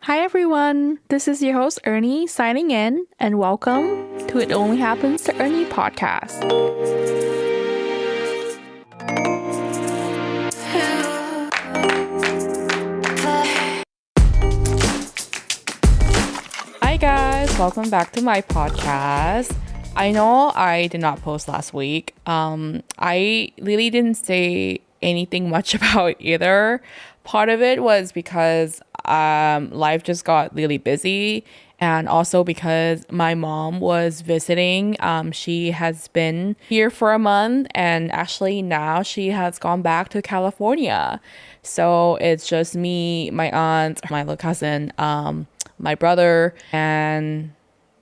Hi everyone, this is your host Ernie signing in, and welcome to It Only Happens to Ernie podcast. Hi guys, welcome back to my podcast. I know I did not post last week. I really didn't say anything much about either. Part of it was because life just got really busy, and also because my mom was visiting. She has been here for a month, and actually now she has gone back to California. So it's just me, my aunt, my little cousin, my brother, and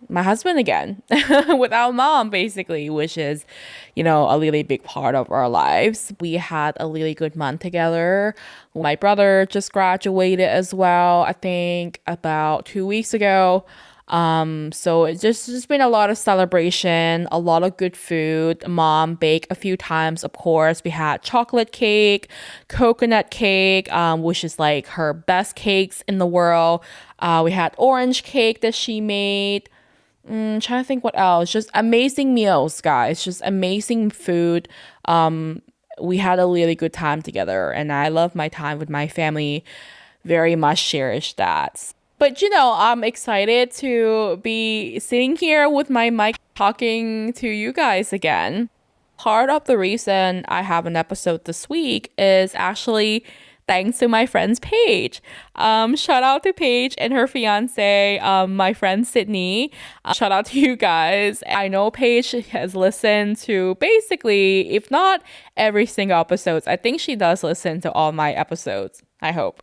my husband again without mom, basically, which is, a really big part of our lives. We had a really good month together. My brother just graduated as well, I think about 2 weeks ago. So it's just been a lot of celebration, a lot of good food. Mom baked a few times, of course. We had chocolate cake, coconut cake, which is like her best cakes in the world. We had orange cake that she made. Trying to think what else. Just amazing meals, guys. Just amazing food. We had a really good time together, and I love my time with my family. Very much cherish that. But I'm excited to be sitting here with my mic talking to you guys again. Part of the reason I have an episode this week is actually thanks to my friend's Paige. Shout out to Paige and her fiance, my friend Sydney. Shout out to you guys. I know Paige has listened to basically, if not every single episode, I think she does listen to all my episodes. I hope.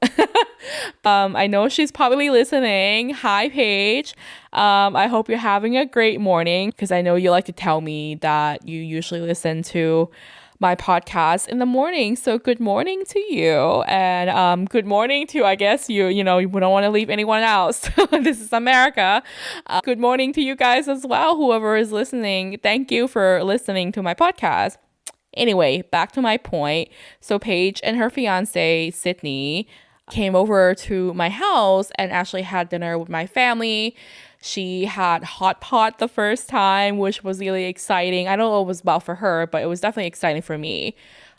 I know she's probably listening. Hi, Paige. I hope you're having a great morning, because I know you like to tell me that you usually listen to my podcast in the morning. So good morning to you, and good morning to, I guess, we don't want to leave anyone else. This is America. Good morning to you guys as well, whoever is listening. Thank you for listening to my podcast. Anyway, back to my point. So Paige and her fiance, Sydney, came over to my house and actually had dinner with my family. She had hot pot the first time, which was really exciting. I don't know what it was about for her, but it was definitely exciting for me.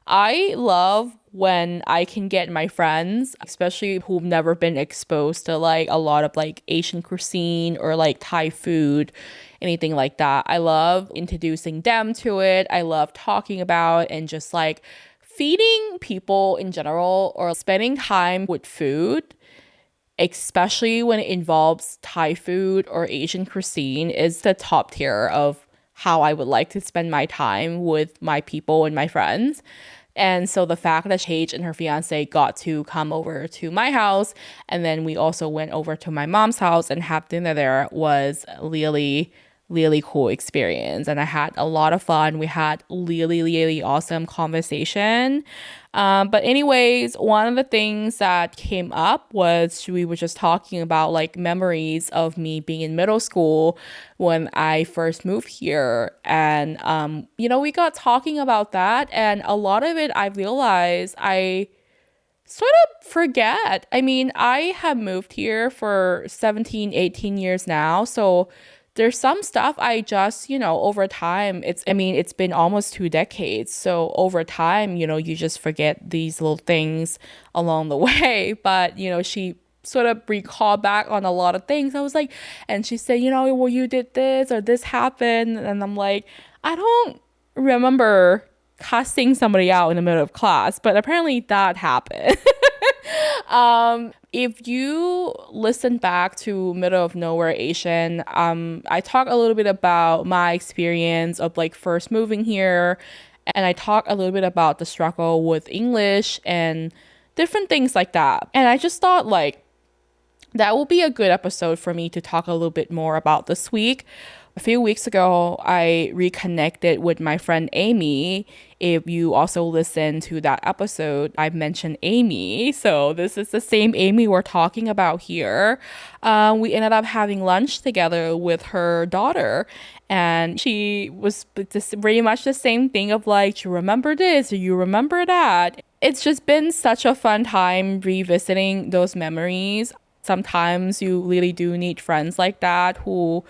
I love when I can get my friends, especially who've never been exposed to like a lot of like Asian cuisine or like Thai food, anything like that. I love introducing them to it. I love talking about and just like feeding people in general, or spending time with food, especially when it involves Thai food or Asian cuisine, is the top tier of how I would like to spend my time with my people and my friends. And so the fact that Paige and her fiance got to come over to my house, and then we also went over to my mom's house and have dinner there, was really cool experience, and I had a lot of fun. We had really awesome conversation. But anyways, one of the things that came up was we were just talking about like memories of me being in middle school when I first moved here, and we got talking about that, and a lot of it I realized I sort of forget. I mean, I have moved here for 17-18 years now, so there's some stuff I just, over time, it's been almost 2 decades. So over time, you just forget these little things along the way. But, she sort of recalled back on a lot of things. I was like, and she said, well, you did this or this happened. And I'm like, I don't remember cussing somebody out in the middle of class, but apparently that happened. If you listen back to Middle of Nowhere Asian, I talk a little bit about my experience of like first moving here, and I talk a little bit about the struggle with English and different things like that. And I just thought like that will be a good episode for me to talk a little bit more about this week. A few weeks ago, I reconnected with my friend Amy. If you also listen to that episode, I mentioned Amy. So this is the same Amy we're talking about here. We ended up having lunch together with her daughter, and she was just very much the same thing of like, do you remember this? Do you remember that? It's just been such a fun time revisiting those memories. sometimes you really do need friends like that who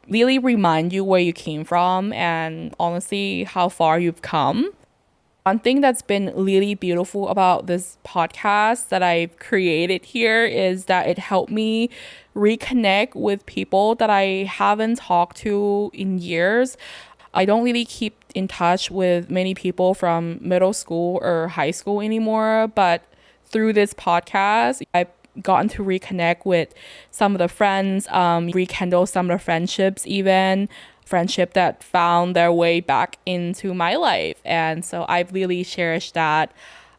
really remind you where you came from and honestly how far you've come. One thing that's been really beautiful about this podcast that I've created here is that it helped me reconnect with people that I haven't talked to in years. I don't really keep in touch with many people from middle school or high school anymore, but through this podcast, I've gotten to reconnect with some of the friends, rekindle some of the friendships, even friendship that found their way back into my life. And so I've really cherished that.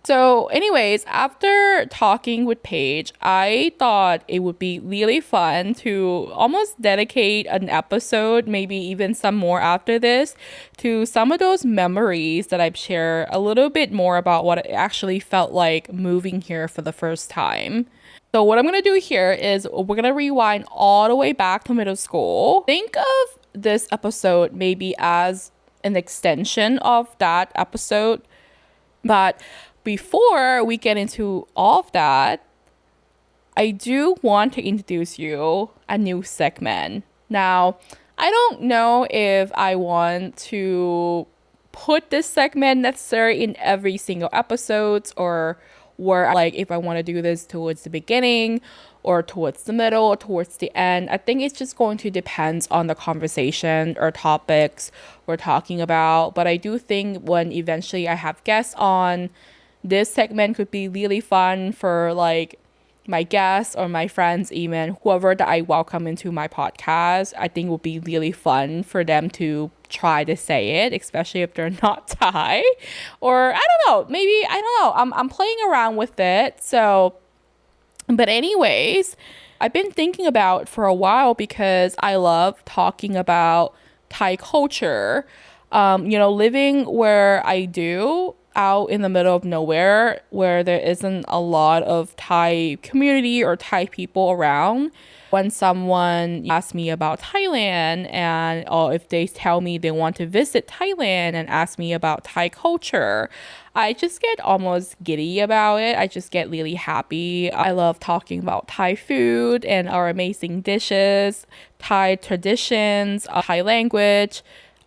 So, anyways, after talking with Paige, I thought it would be really fun to almost dedicate an episode, maybe even some more after this, to some of those memories that I've shared a little bit more about what it actually felt like moving here for the first time. So, what I'm going to do here is we're going to rewind all the way back to middle school. Think of this episode maybe as an extension of that episode, but before we get into all of that, I do want to introduce you a new segment. Now, I don't know if I want to put this segment necessarily in every single episode or where like if I want to do this towards the beginning or towards the middle or towards the end. I think it's just going to depend on the conversation or topics we're talking about. But I do think when eventually I have guests on, this segment could be really fun for like my guests or my friends, even whoever that I welcome into my podcast. I think it would be really fun for them to try to say it, especially if they're not Thai. Or I don't know, maybe I don't know. I'm playing around with it. So, but anyways, I've been thinking about for a while because I love talking about Thai culture. Living where I do, out in the middle of nowhere where there isn't a lot of Thai community or Thai people around. When someone asks me about Thailand or if they tell me they want to visit Thailand and ask me about Thai culture, I just get almost giddy about it. I just get really happy. I love talking about Thai food and our amazing dishes, Thai traditions, Thai language,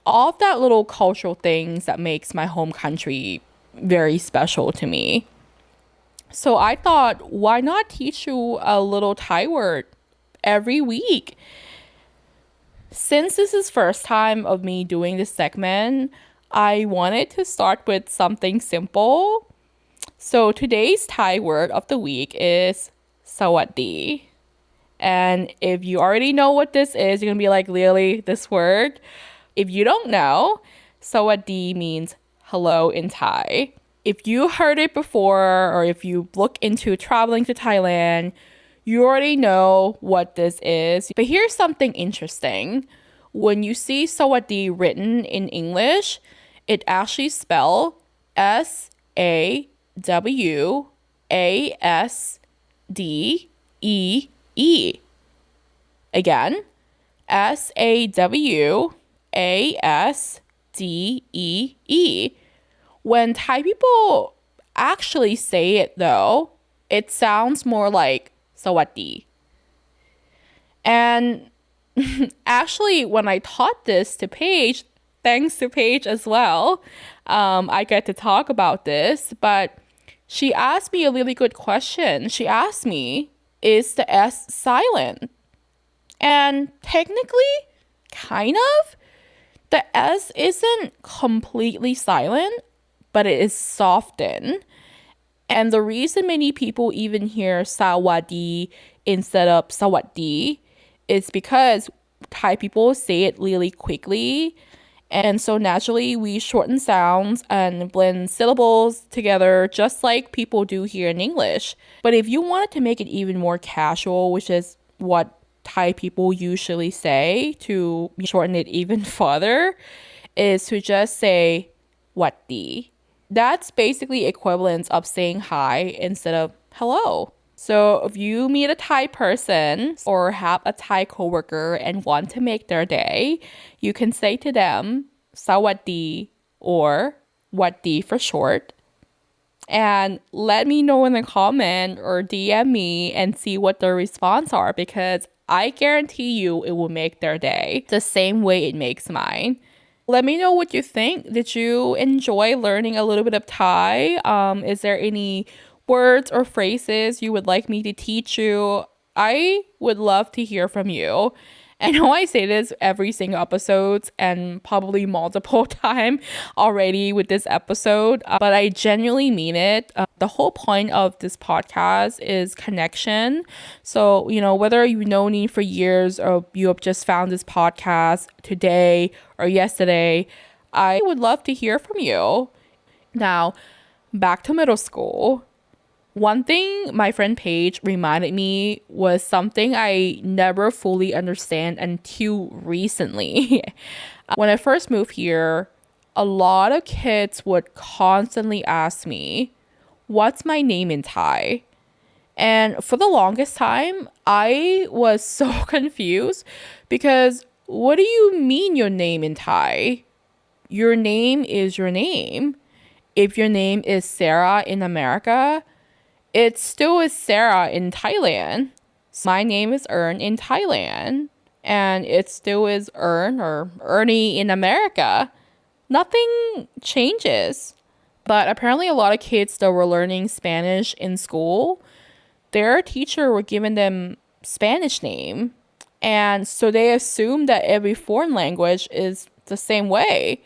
all of that little cultural things that makes my home country very special to me. So I thought, why not teach you a little Thai word every week? Since this is first time of me doing this segment, I wanted to start with something simple. So today's Thai word of the week is sawadee. And if you already know what this is, you're gonna be like, really, this word? If you don't know, sawadee means hello in Thai. If you heard it before or if you look into traveling to Thailand, you already know what this is. But here's something interesting. When you see sawadee written in English, it actually spells SAWASDEE. Again, SAWASDEE. When Thai people actually say it though, it sounds more like sawadee. And actually, when I taught this to Paige, thanks to Paige as well, I get to talk about this, but she asked me a really good question. She asked me, is the S silent? And technically, kind of, the S isn't completely silent, but it is softened. And the reason many people even hear sawadee instead of sawadee is because Thai people say it really quickly. And so naturally we shorten sounds and blend syllables together just like people do here in English. But if you wanted to make it even more casual, which is what Thai people usually say to shorten it even further, is to just say watti. That's basically equivalent of saying hi instead of hello. So if you meet a Thai person or have a Thai coworker and want to make their day, you can say to them, sawadee or watti for short. And let me know in the comment or DM me and see what their response are, because I guarantee you it will make their day the same way it makes mine. Let me know what you think. Did you enjoy learning a little bit of Thai? Is there any words or phrases you would like me to teach you? I would love to hear from you. I know I say this every single episode and probably multiple time already with this episode, but I genuinely mean it. The whole point of this podcast is connection. So, whether you've known me for years or you have just found this podcast today or yesterday, I would love to hear from you. Now, back to middle school. One thing my friend Paige reminded me was something I never fully understand until recently. When I first moved here, a lot of kids would constantly ask me, "What's my name in Thai?" And for the longest time, I was so confused because what do you mean your name in Thai? Your name is your name. If your name is Sarah in America, it still is Sarah in Thailand. My name is Ern in Thailand, and it still is Ern or Ernie in America. Nothing changes. But apparently, a lot of kids that were learning Spanish in school, their teacher were giving them Spanish name. And so they assume that every foreign language is the same way.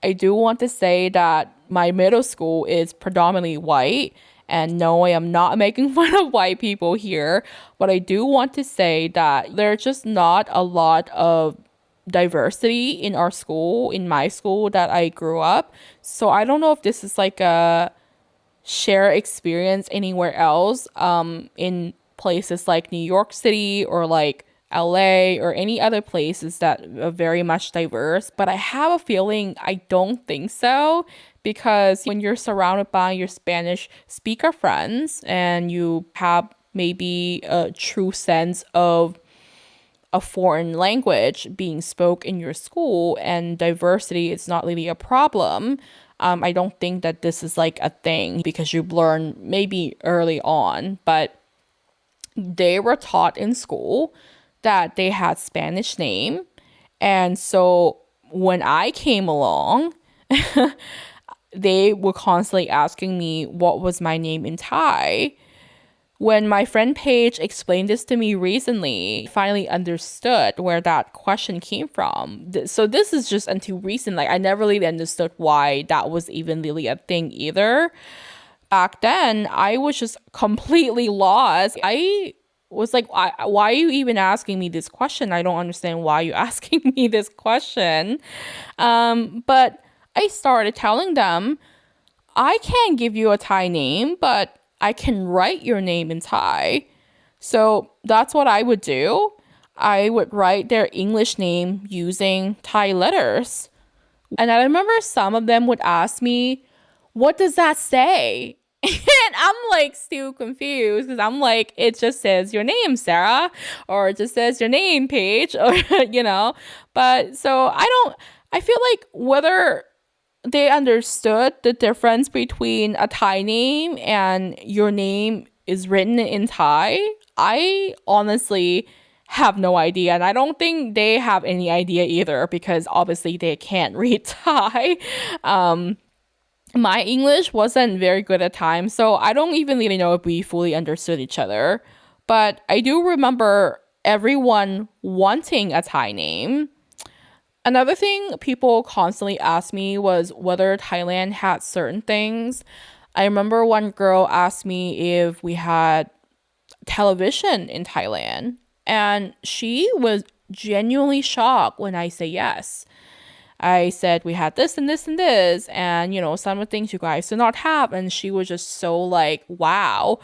I do want to say that my middle school is predominantly white. And no, I am not making fun of white people here. But I do want to say that there's just not a lot of diversity in our school, in my school that I grew up. So I don't know if this is like a shared experience anywhere else, in places like New York City or like LA or any other places that are very much diverse. But I have a feeling I don't think so, because when you're surrounded by your Spanish speaker friends and you have maybe a true sense of a foreign language being spoke in your school and diversity is not really a problem, I don't think that this is like a thing because you learn maybe early on. But they were taught in school that they had Spanish name. And so when I came along, they were constantly asking me what was my name in Thai. When my friend Paige explained this to me recently, I finally understood where that question came from. So this is just until recent. Like I never really understood why that was even really a thing either. Back then, I was just completely lost. I was like, why are you even asking me this question? I don't understand why you're asking me this question. But I started telling them, I can't give you a Thai name, but I can write your name in Thai. So that's what I would do. I would write their English name using Thai letters. And I remember some of them would ask me, what does that say? And I'm like still confused because I'm like, it just says your name, Sarah, or it just says your name, Paige, or, But so I feel like whether they understood the difference between a Thai name and your name is written in Thai, I honestly have no idea. And I don't think they have any idea either because obviously they can't read Thai. My English wasn't very good at times, so I don't even really know if we fully understood each other. But I do remember everyone wanting a Thai name. Another thing people constantly asked me was whether Thailand had certain things. I remember one girl asked me if we had television in Thailand, and she was genuinely shocked when I say yes. I said we had this and this and this, and some of the things you guys do not have, and she was just so like, wow,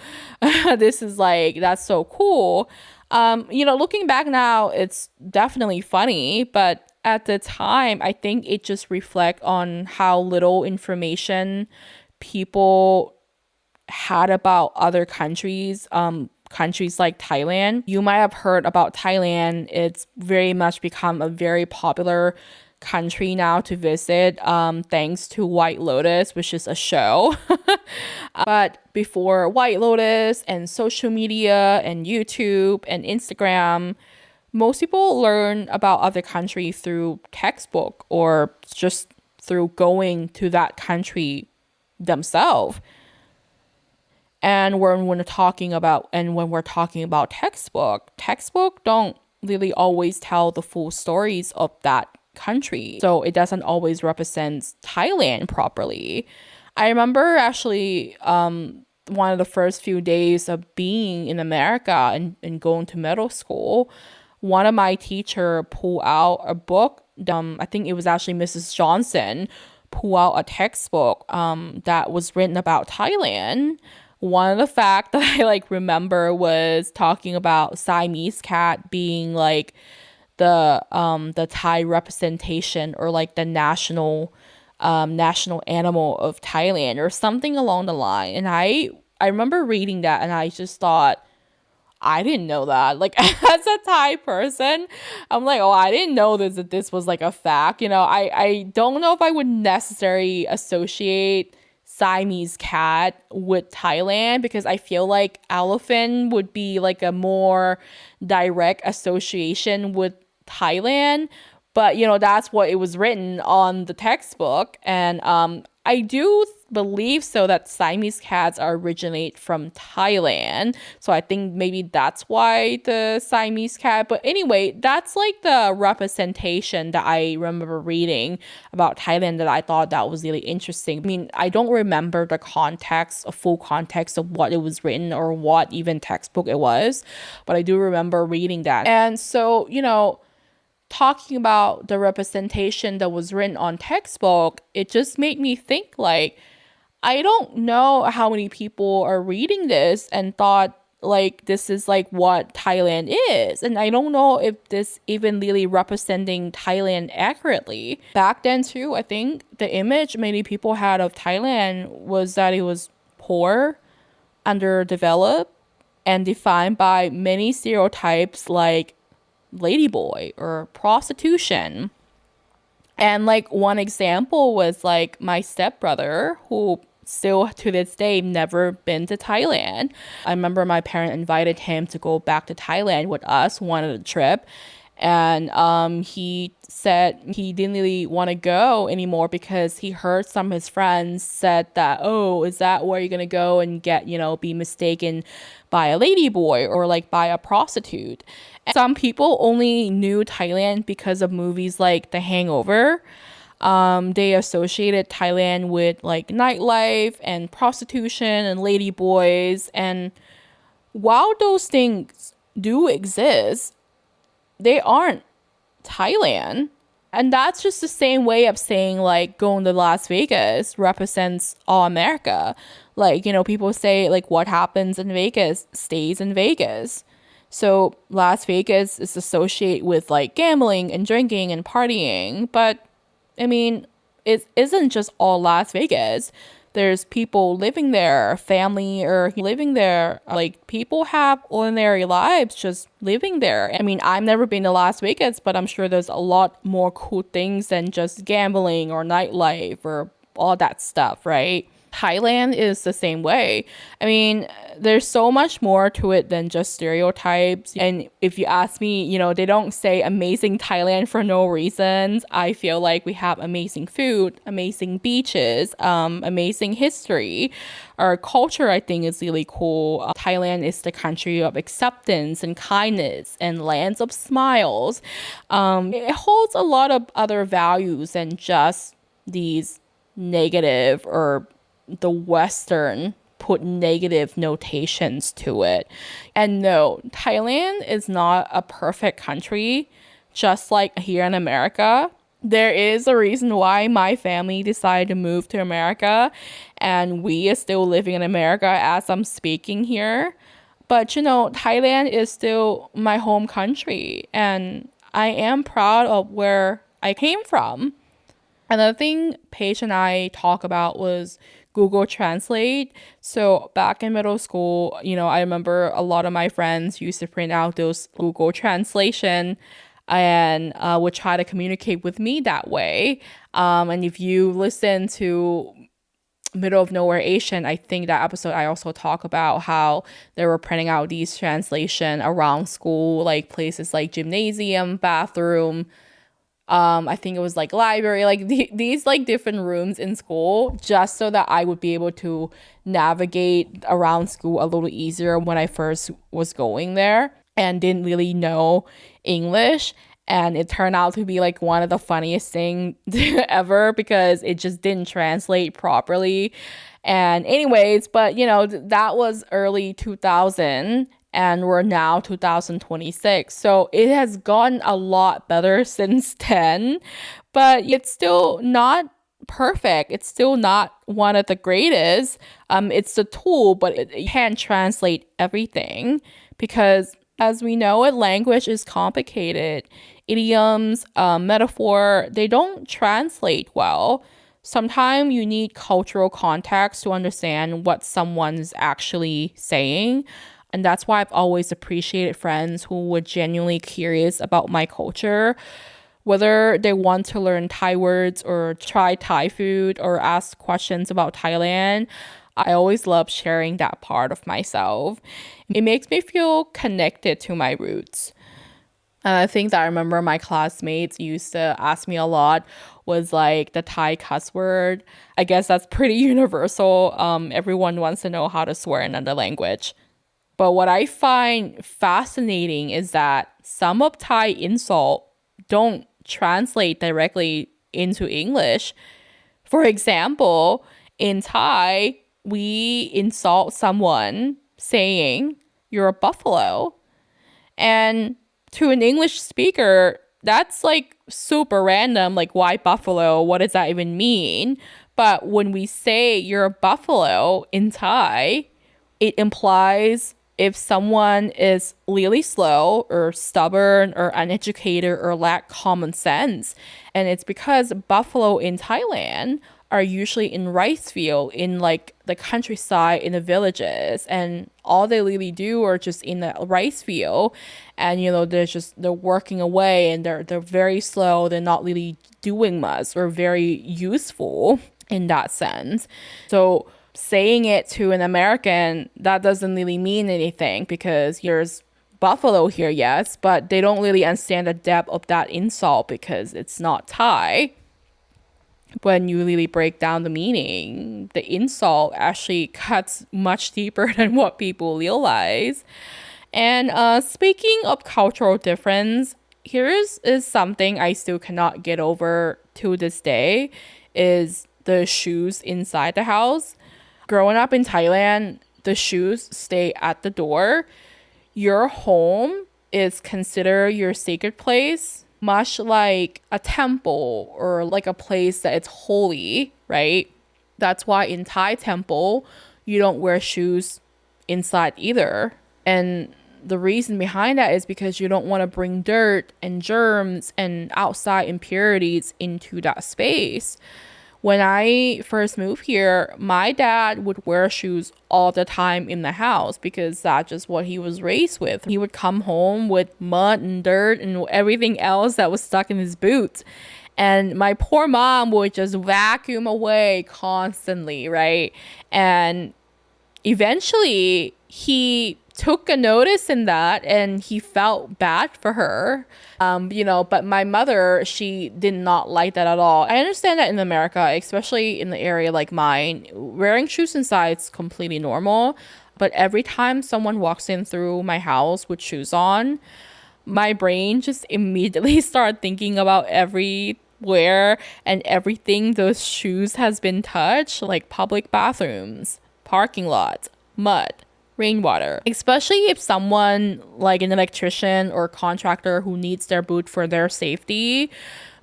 this is like, that's so cool. Looking back now, it's definitely funny, but at the time, I think it just reflects on how little information people had about other countries, countries like Thailand. You might have heard about Thailand. It's very much become a very popular country now to visit, thanks to White Lotus, which is a show. But before White Lotus and social media and YouTube and Instagram, most people learn about other countries through textbook or just through going to that country themselves. And when we're talking about textbook don't really always tell the full stories of that country. So it doesn't always represent Thailand properly. I remember actually one of the first few days of being in America and going to middle school, one of my teacher pulled out a book. I think it was actually Mrs. Johnson pull out a textbook that was written about Thailand. One of the facts that I remember was talking about Siamese cat being like the Thai representation or like the national animal of Thailand or something along the line. And I remember reading that and I just thought, I didn't know that. Like as a Thai person, I'm like, oh, I didn't know that this was like a fact. I don't know if I would necessarily associate Siamese cat with Thailand because I feel like elephant would be like a more direct association with Thailand. But that's what it was written on the textbook. And I do believe so that Siamese cats are originate from Thailand. So I think maybe that's why the Siamese cat. But anyway, that's like the representation that I remember reading about Thailand that I thought that was really interesting. I mean, I don't remember the full context of what it was written or what even textbook it was, but I do remember reading that. And so, talking about the representation that was written on textbook, it just made me think like, I don't know how many people are reading this and thought like this is like what Thailand is. And I don't know if this even really representing Thailand accurately. Back then too, I think the image many people had of Thailand was that it was poor, underdeveloped, and defined by many stereotypes like ladyboy or prostitution. And like one example was like my stepbrother who still to this day never been to Thailand. I remember my parent invited him to go back to Thailand with us one of the trip, and he said he didn't really want to go anymore because he heard some of his friends said that, oh, is that where you're gonna go and get be mistaken by a ladyboy or like by a prostitute. And some people only knew Thailand because of movies like The Hangover. They associated Thailand with like nightlife and prostitution and ladyboys. And while those things do exist, they aren't Thailand. And that's just the same way of saying like going to Las Vegas represents all America. Like, people say like what happens in Vegas stays in Vegas. So Las Vegas is associated with like gambling and drinking and partying. But I mean, it isn't just all Las Vegas. There's people living there, family or living there. Like people have ordinary lives just living there. I mean, I've never been to Las Vegas, but I'm sure there's a lot more cool things than just gambling or nightlife or all that stuff, right? Thailand is the same way. I mean, there's so much more to it than just stereotypes. And if you ask me, they don't say amazing Thailand for no reasons. I feel like we have amazing food, amazing beaches, amazing history. Our culture, I think, is really cool. Thailand is the country of acceptance and kindness and lands of smiles. It holds a lot of other values than just these negative or the Western put negative notations to it. And no, Thailand is not a perfect country, just like here in America. There is a reason why my family decided to move to America, and we are still living in America as I'm speaking here. But Thailand is still my home country, and I am proud of where I came from. Another thing Paige and I talk about was Google Translate. So back in middle school, I remember a lot of my friends used to print out those Google Translation and would try to communicate with me that way. And if you listen to Middle of Nowhere Asian, I think that episode I also talk about how they were printing out these translation around school, like places like gymnasium, bathroom, I think it was like library, like these like different rooms in school, just so that I would be able to navigate around school a little easier when I first was going there and didn't really know English. And it turned out to be like one of the funniest things ever because it just didn't translate properly. And anyways, but that was early 2000 and we're now 2026. So it has gotten a lot better since then, but it's still not perfect. It's still not one of the greatest. It's a tool, but it can't translate everything because as we know it, language is complicated. Idioms, metaphor, they don't translate well. Sometimes you need cultural context to understand what someone's actually saying. And that's why I've always appreciated friends who were genuinely curious about my culture, whether they want to learn Thai words or try Thai food or ask questions about Thailand. I always love sharing that part of myself. It makes me feel connected to my roots. And I think that I remember my classmates used to ask me a lot was like the Thai cuss word. I guess that's pretty universal. Everyone wants to know how to swear in another language. But what I find fascinating is that some of Thai insult don't translate directly into English. For example, in Thai, we insult someone saying, "You're a buffalo." And to an English speaker, that's like super random. Like, why buffalo? What does that even mean? But when we say you're a buffalo in Thai, it implies if someone is really slow or stubborn or uneducated or lack common sense. And it's because buffalo in Thailand are usually in rice field in like the countryside in the villages, and all they really do are just in the rice field, and they're working away and they're very slow. They're not really doing much or very useful in that sense. So saying it to an American, that doesn't really mean anything because there's buffalo here, yes, but they don't really understand the depth of that insult because it's not Thai. When you really break down the meaning, the insult actually cuts much deeper than what people realize. And speaking of cultural difference, is something I still cannot get over to this day, is the shoes inside the house. Growing up in Thailand, the shoes stay at the door. Your home is considered your sacred place, much like a temple or like a place that it's holy, right? That's why in Thai temple, you don't wear shoes inside either. And the reason behind that is because you don't want to bring dirt and germs and outside impurities into that space. When I first moved here, my dad would wear shoes all the time in the house because that's just what he was raised with. He would come home with mud and dirt and everything else that was stuck in his boots. And my poor mom would just vacuum away constantly, right? And eventually he took a notice in that and he felt bad for her. But my mother, she did not like that at all. I understand that in America, especially in the area like mine, wearing shoes inside is completely normal. But every time someone walks in through my house with shoes on, my brain just immediately started thinking about everywhere and everything those shoes has been touched, like public bathrooms, parking lots, mud, rainwater, especially if someone like an electrician or contractor who needs their boot for their safety.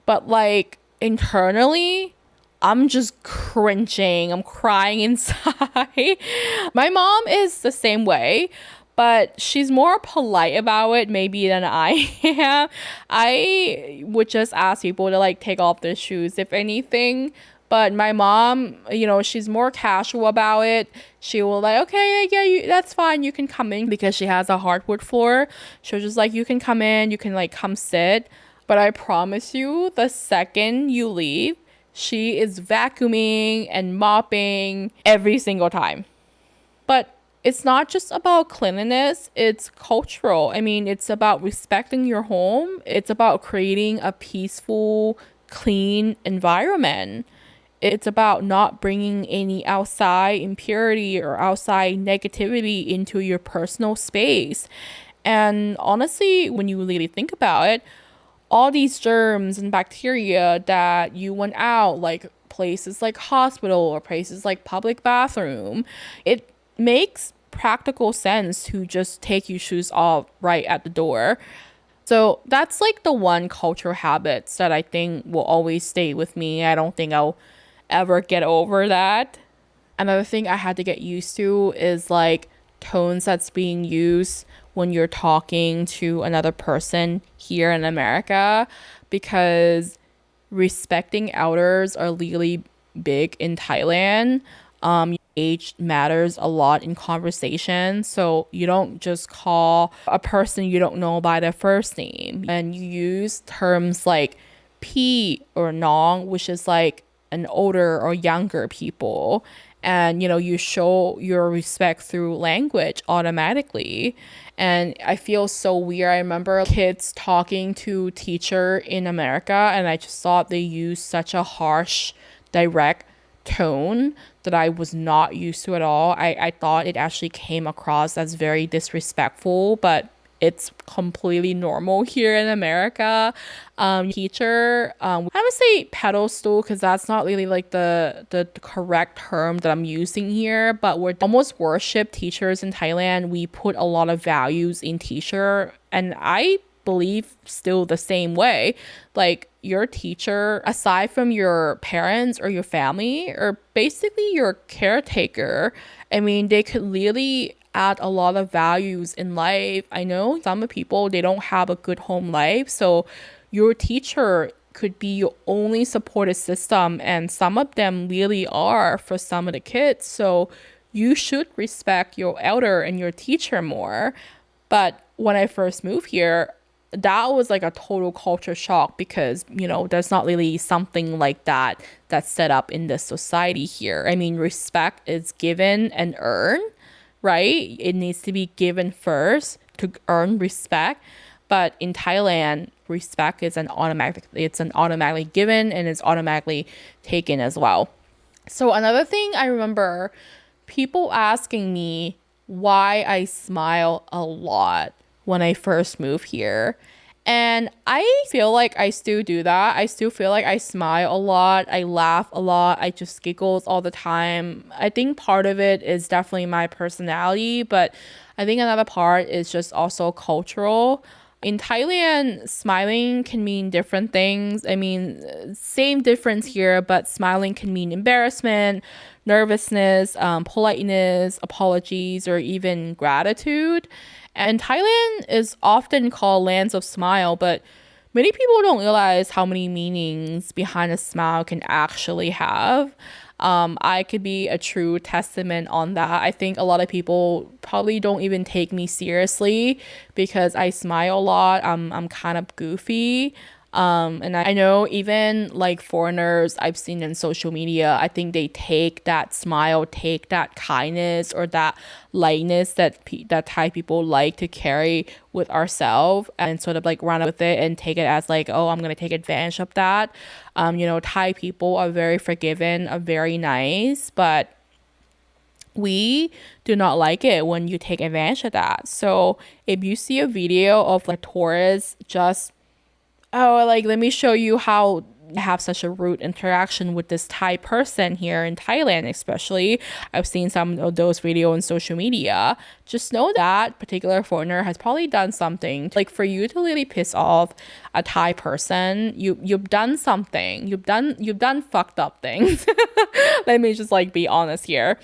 But like internally, I'm just cringing. I'm crying inside. My mom is the same way, but she's more polite about it maybe than I am. I would just ask people to like take off their shoes if anything. But my mom, she's more casual about it. She will like, okay, yeah, that's fine. You can come in because she has a hardwood floor. She'll just like, you can come in, you can like come sit. But I promise you, the second you leave, she is vacuuming and mopping every single time. But it's not just about cleanliness, it's cultural. I mean, it's about respecting your home, it's about creating a peaceful, clean environment. It's about not bringing any outside impurity or outside negativity into your personal space. And honestly, when you really think about it, all these germs and bacteria that you went out, like places like hospital or places like public bathroom, it makes practical sense to just take your shoes off right at the door. So that's like the one cultural habits that I think will always stay with me. I don't think I'll ever get over that. Another thing I had to get used to is like tones that's being used when you're talking to another person here in America, because respecting elders are really big in Thailand. Age matters a lot in conversation. So you don't just call a person you don't know by their first name. And you use terms like P or Nong, which is like an older or younger people. And you show your respect through language automatically. And I feel so weird. I remember kids talking to teacher in America, and I just thought they used such a harsh, direct tone that I was not used to at all. I thought it actually came across as very disrespectful, but it's completely normal here in America. Teacher, I would say pedestal because that's not really like the correct term that I'm using here, but we're almost worship teachers in Thailand. We put a lot of values in teacher, and I believe still the same way. Like your teacher, aside from your parents or your family, or basically your caretaker, I mean, they could really add a lot of values in life. I know some people, they don't have a good home life, so your teacher could be your only supportive system, and some of them really are for some of the kids. So you should respect your elder and your teacher more. But when I first moved here, that was like a total culture shock because, there's not really something like that that's set up in this society here. I mean, respect is given and earned, right? It needs to be given first to earn respect. But in Thailand, respect is automatically given and it's automatically taken as well. So another thing I remember people asking me why I smile a lot when I first moved here. And I feel like I still do that. I still feel like I smile a lot. I laugh a lot. I just giggles all the time. I think part of it is definitely my personality, but I think another part is just also cultural. In Thailand, smiling can mean different things. I mean, same difference here, but smiling can mean embarrassment, nervousness, politeness, apologies, or even gratitude. And Thailand is often called lands of smile, but many people don't realize how many meanings behind a smile can actually have. I could be a true testament on that. I think a lot of people probably don't even take me seriously because I smile a lot. I'm kind of goofy. And I know even like foreigners I've seen in social media, I think they take that smile, take that kindness or that lightness that Thai people like to carry with ourselves and sort of like run with it and take it as like, oh, I'm gonna take advantage of that. Thai people are very forgiving, are very nice, but we do not like it when you take advantage of that. So if you see a video of like tourists just like let me show you how I have such a rude interaction with this Thai person here in Thailand, especially. I've seen some of those videos on social media. Just know that particular foreigner has probably done something. Like for you to really piss off a Thai person, you've done something. You've done fucked up things. Let me just like be honest here.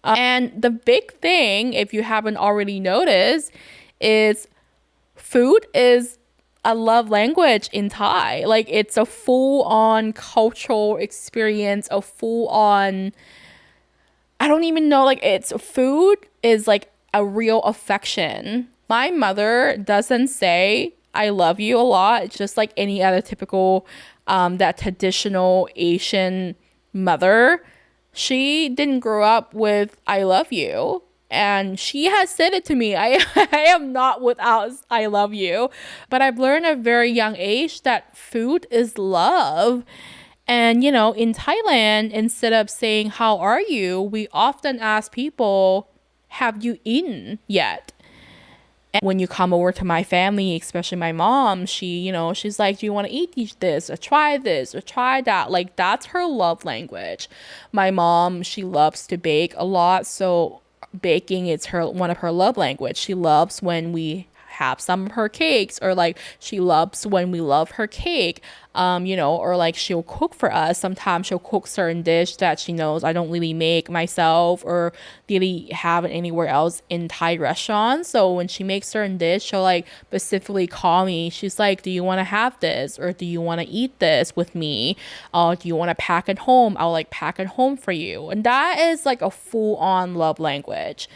And the big thing, if you haven't already noticed, is food is a love language in Thai. Like it's a full on cultural experience, a full on, I don't even know, like it's food is like a real affection. My mother doesn't say I love you a lot, just like any other typical that traditional Asian mother. She didn't grow up with I love you. And she has said it to me. I am not without I love you. But I've learned at a very young age that food is love. And, in Thailand, instead of saying, how are you? We often ask people, have you eaten yet? And when you come over to my family, especially my mom, she's like, do you want to eat this or try that? Like, that's her love language. My mom, she loves to bake a lot. So baking is one of her love language. She loves when we have some of her cakes, or like she loves when we love her cake, or like she'll cook for us. Sometimes she'll cook certain dish that she knows I don't really make myself or really have it anywhere else in Thai restaurants. So when she makes certain dish, she'll like specifically call me. She's like, do you want to have this, or do you want to eat this with me? Do you want to pack it home? I'll like pack it home for you. And that is like a full on love language.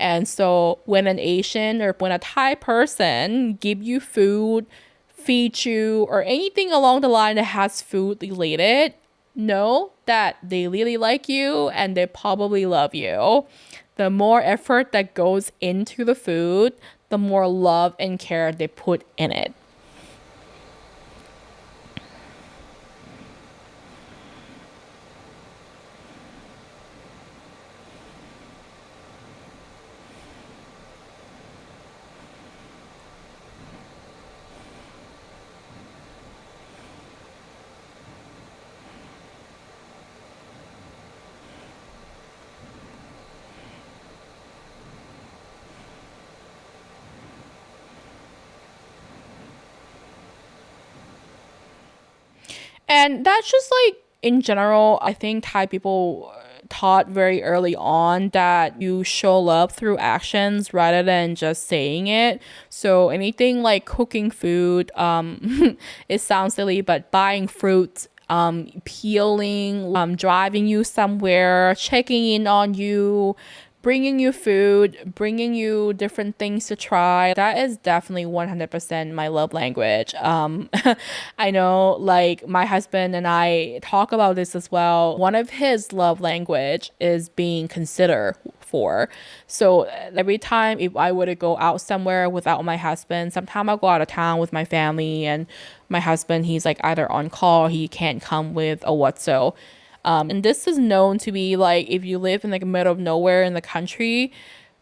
And so when an Asian or when a Thai person give you food, feed you, or anything along the line that has food related, know that they really like you and they probably love you. The more effort that goes into the food, the more love and care they put in it. And that's just like in general, I think Thai people taught very early on that you show love through actions rather than just saying it. So anything like cooking food, it sounds silly, but buying fruit, peeling, driving you somewhere, checking in on you, bringing you food, bringing you different things to try. That is definitely 100% my love language. I know like my husband and I talk about this as well. One of his love language is being considered for. So every time if I were to go out somewhere without my husband, sometime I'll go out of town with my family and my husband, he's like either on call, he can't come with or what so. And this is known to be like if you live in like the middle of nowhere in the country,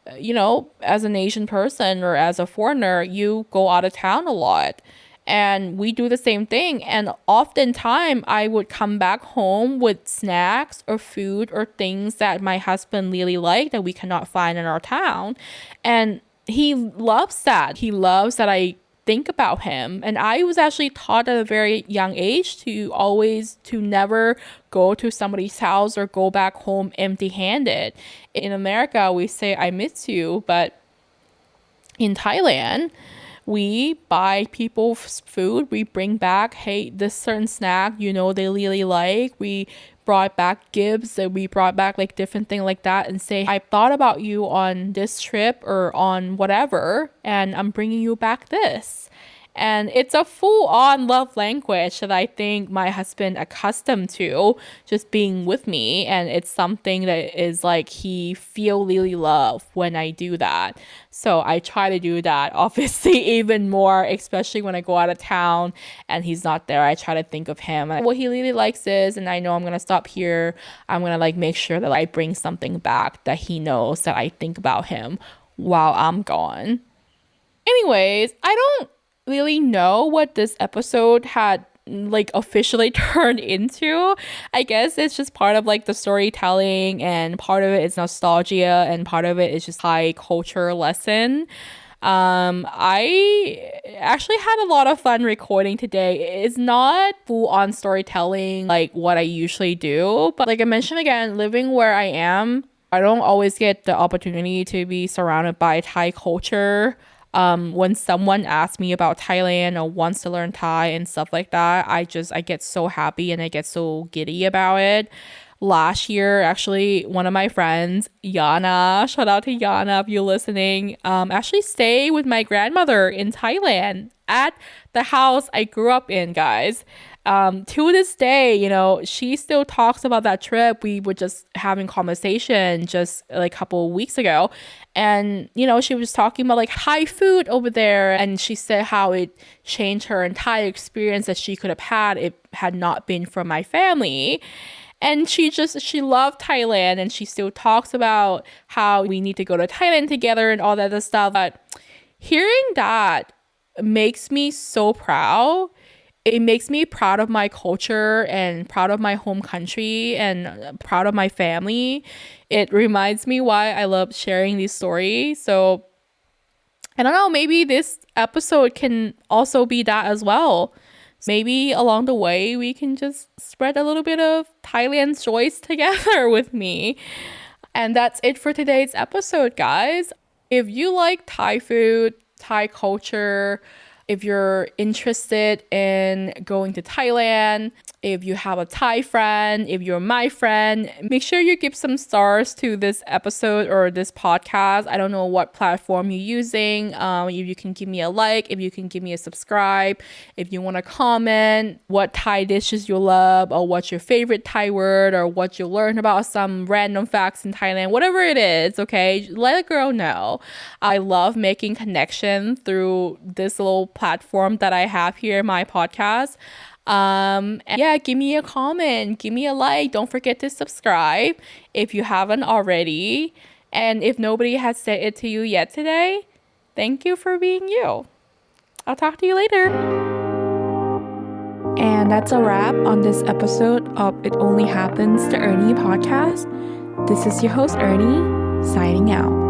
as an Asian person or as a foreigner, you go out of town a lot. And we do the same thing. And oftentimes I would come back home with snacks or food or things that my husband really liked that we cannot find in our town. And he loves that. He loves that I think about him. And I was actually taught at a very young age to never go to somebody's house or go back home empty handed. In America, we say, I miss you. But in Thailand, we buy people food. We bring back, hey, this certain snack, they really like. We brought back gifts and we brought back like different things like that and say, I thought about you on this trip or on whatever, and I'm bringing you back this. And it's a full on love language that I think my husband accustomed to just being with me. And it's something that is like he feel really love when I do that. So I try to do that obviously even more, especially when I go out of town and he's not there. I try to think of him and what he really likes is, and I know I'm going to stop here. I'm going to like make sure that I bring something back that he knows that I think about him while I'm gone. Anyways, I don't really know what this episode had like officially turned into. I guess it's just part of like the storytelling, and part of it is nostalgia, and part of it is just high culture lesson. I actually had a lot of fun recording today. It's not full on storytelling like what I usually do, but like I mentioned again, living where I am, I don't always get the opportunity to be surrounded by Thai culture When someone asks me about Thailand or wants to learn Thai and stuff like that, I get so happy and I get so giddy about it. Last year, actually, one of my friends, Yana, shout out to Yana if you're listening, actually stayed with my grandmother in Thailand at the house I grew up in, guys. To this day, she still talks about that trip. We were just having conversation just like a couple of weeks ago. And, she was talking about like Thai food over there. And she said how it changed her entire experience that she could have had if had not been for my family. And she loved Thailand, and she still talks about how we need to go to Thailand together and all that other stuff. But hearing that makes me so proud. It makes me proud of my culture and proud of my home country and proud of my family. It reminds me why I love sharing these stories. So I don't know, maybe this episode can also be that as well. Maybe along the way, we can just spread a little bit of Thailand joys together with me. And that's it for today's episode, guys. If you like Thai food, Thai culture, if you're interested in going to Thailand, if you have a Thai friend, if you're my friend, make sure you give some stars to this episode or this podcast. I don't know what platform you're using. If you can give me a like, if you can give me a subscribe, if you want to comment what Thai dishes you love or what's your favorite Thai word or what you learned about some random facts in Thailand, whatever it is, okay? Let a girl know. I love making connection through this little platform that I have here in my podcast. And yeah, give me a comment, give me a like. Don't forget to subscribe if you haven't already. And if nobody has said it to you yet today, thank you for being you. I'll talk to you later. And that's a wrap on this episode of It Only Happens to Ernie podcast. This is your host, Ernie, signing out.